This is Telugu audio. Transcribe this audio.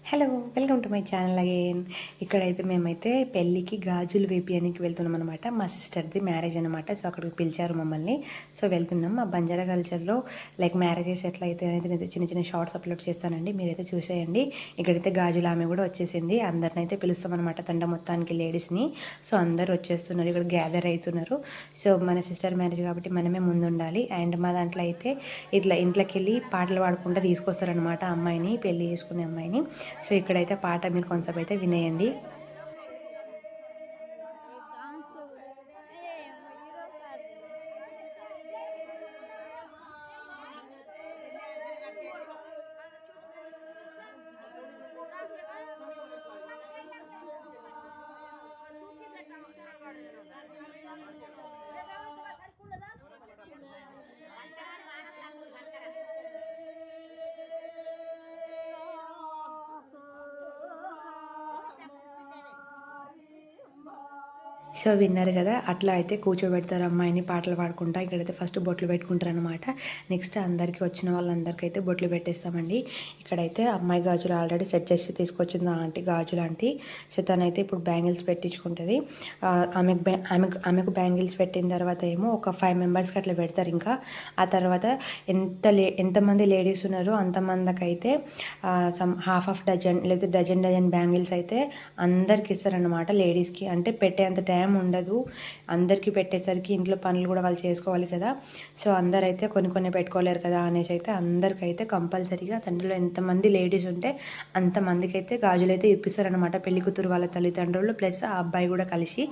Hello, welcome to my channel again. ఇక్కడైతే మేమైతే పెళ్ళికి గాజులు వేపియడానికి వెళ్తున్నాం అనమాట. మా సిస్టర్ది మ్యారేజ్ అనమాట. సో అక్కడికి పిలిచారు మమ్మల్ని. సో వెళ్తున్నాం. మా బంజారా కల్చర్లో లైక్ మ్యారేజెస్ ఎట్లా అయితే అనేది నేను చిన్న చిన్న షార్ట్స్ అప్లోడ్ చేస్తానండి, మీరైతే చూసేయండి. ఇక్కడైతే గాజులు ఆమె కూడా వచ్చేసింది. అందరిని అయితే పిలుస్తాం అనమాట, తండ మొత్తానికి లేడీస్ని. సో అందరు వచ్చేస్తున్నారు, ఇక్కడ గ్యాదర్ అవుతున్నారు. సో మన సిస్టర్ మ్యారేజ్ కాబట్టి మనమే ముందు ఉండాలి. అండ్ మా దాంట్లో అయితే ఇట్లా ఇంట్లోకి వెళ్ళి పాటలు పాడుకుంటూ తీసుకొస్తారనమాట అమ్మాయిని, పెళ్లి చేసుకునే అమ్మాయిని. సో ఇక్కడైతే పాట మీరు కొంచెం అయితే వినేయండి. సో విన్నారు కదా, అట్లా అయితే కూర్చోబెడతారు అమ్మాయిని పాటలు పాడుకుంటా. ఇక్కడైతే ఫస్ట్ బొట్లు పెట్టుకుంటారు అనమాట. నెక్స్ట్ అందరికీ వచ్చిన వాళ్ళందరికీ అయితే బొట్లు పెట్టేస్తామండి. ఇక్కడైతే అమ్మాయి గాజులు ఆల్రెడీ సెట్ చేసి తీసుకొచ్చింది ఆంటీ, గాజులు ఆంటీ. సో తనైతే ఇప్పుడు బ్యాంగిల్స్ పెట్టించుకుంటుంది. ఆమెకు బ్యాంగిల్స్ పెట్టిన తర్వాత ఏమో ఒక 5 మెంబర్స్కి అట్లా పెడతారు. ఇంకా ఆ తర్వాత ఎంతమంది లేడీస్ ఉన్నారో అంతమందికి అయితే హాఫ్ డజన్ లేకపోతే డజన్ బ్యాంగిల్స్ అయితే అందరికి ఇస్తారనమాట లేడీస్కి. అంటే పెట్టేంత టైం ఉండదు అందరికీ, పెట్టేసరికి ఇంట్లో పనులు కూడా వాళ్ళు చేసుకోవాలి కదా. సో అందరైతే కొన్ని పెట్టుకోలేరు కదా అనేసి అయితే అందరికైతే కంపల్సరీగా తండ్రిలో ఎంతమంది లేడీస్ ఉంటే అంతమందికి అయితే గాజులు అయితే ఇప్పిస్తారనమాట పెళ్లి కూతురు వాళ్ళ తల్లిదండ్రులు ప్లస్ ఆ అబ్బాయి కూడా కలిసి.